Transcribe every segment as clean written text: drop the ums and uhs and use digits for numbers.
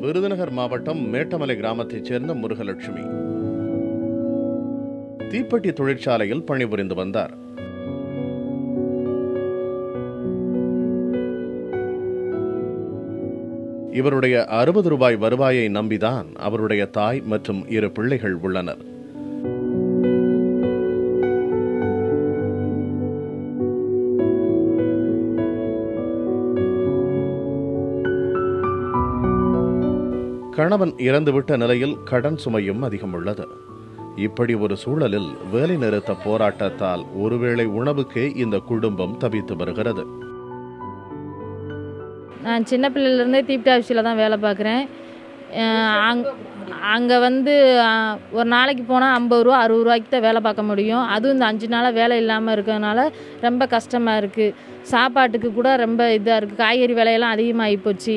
விருதுநகர் மாவட்டம் மேட்டமலை கிராமத்தைச் சேர்ந்த முருகலட்சுமி தீப்பெட்டி தொழிற்சாலையில் பணிபுரிந்து வந்தார். இவருடைய 60 ரூபாய் வருவாயை நம்பிதான் அவருடைய தாய் மற்றும் 2 பிள்ளைகள் உள்ளனர். கணவன் இறந்துவிட்ட நிலையில் கடன் சுமையும் அதிகம் உள்ளது. இப்படி ஒரு சூழலில் வேலை நிறுத்த போராட்டத்தால் ஒருவேளை உணவுக்கே இந்த குடும்பம் தவித்து வருகிறது. நான் சின்ன பிள்ளையிலேருந்தே தீப்டி ஆஃபீஸில் தான் வேலை பார்க்குறேன். அங்கே ஒரு நாளைக்கு போனால் 50 ரூபா 60 ரூபாய்க்கு தான் வேலை பார்க்க முடியும். அதுவும் இந்த 5 நாளாக வேலை இல்லாமல் இருக்கிறதுனால ரொம்ப கஷ்டமாக இருக்குது. சாப்பாட்டுக்கு கூட ரொம்ப இதாக இருக்குது. காய்கறி விலையெல்லாம் அதிகமாகி போச்சு.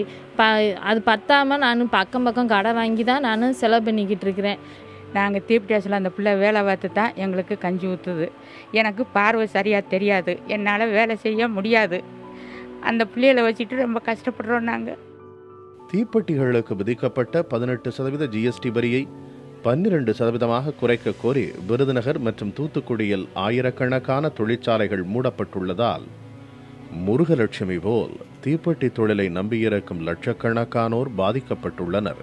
அது பத்தாமல் நான் பக்கம் கடை வாங்கி தான் நான் செலவு பண்ணிக்கிட்டு இருக்கிறேன். நாங்கள் தீப்டி ஆஃபீஸில் அந்த பிள்ளை வேலை பார்த்து தான் எங்களுக்கு கஞ்சி ஊற்றுது. எனக்கு பார்வை சரியாக தெரியாது, என்னால் வேலை செய்ய முடியாது. அந்த பிள்ளைகளை வச்சுட்டு ரொம்ப கஷ்டப்படுறோம். நாங்கள் தீப்பெட்டிகளுக்கு விதிக்கப்பட்ட 18% ஜிஎஸ்டி வரியை 12% குறைக்க கோரி விருதுநகர் மற்றும் தூத்துக்குடியில் ஆயிரக்கணக்கான தொழிற்சாலைகள் மூடப்பட்டுள்ளதால் முருகலட்சுமி போல் தீப்பெட்டி தொழிலை நம்பியிருக்கும் லட்சக்கணக்கானோர் பாதிக்கப்பட்டுள்ளனர்.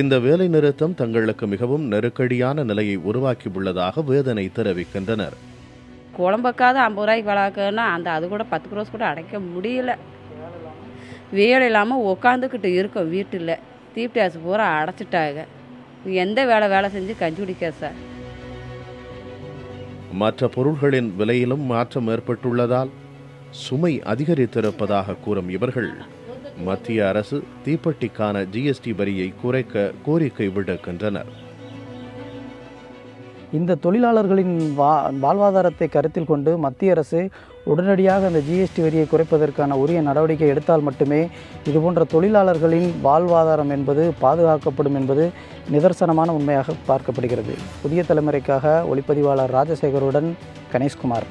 இந்த வேலை நிறுத்தம் தங்களுக்கு மிகவும் நெருக்கடியான நிலையை உருவாக்கியுள்ளதாக வேதனை தெரிவிக்கின்றனர். குழம்புக்காவது 50 ரூபாய்க்கு வளர்க்கணும்னா அது கூட 10 குரோஸ் கூட அடைக்க முடியல. வேலை இல்லாமல் உக்காந்துக்கிட்டு இருக்கோம் வீட்டில். தீப்டி ஆஃபீஸ் பூரா அடைச்சிட்டாங்க. எந்த வேலை செஞ்சு கஞ்சி குடிக்க சார். மற்ற பொருள்களின் விலையிலும் மாற்றம் ஏற்பட்டுள்ளதால் சுமை அதிகரித்திருப்பதாக கூறும் இவர்கள் மத்திய அரசு தீப்பெட்டிக்கான ஜிஎஸ்டி வரியை குறைக்க கோரிக்கை விடுக்கின்றனர். இந்த தொழிலாளர்களின் வாழ்வாதாரத்தை கருத்தில் கொண்டு மத்திய அரசு உடனடியாக அந்த ஜிஎஸ்டி வரியை குறைப்பதற்கான உரிய நடவடிக்கை எடுத்தால் மட்டுமே இதுபோன்ற தொழிலாளர்களின் வாழ்வாதாரம் என்பது பாதுகாக்கப்படும் என்பது நிதர்சனமான உண்மையாக பார்க்கப்படுகிறது. புதிய தலைமுறைக்காக ஒளிப்பதிவாளர் ராஜசேகருடன் கணேஷ்குமார்.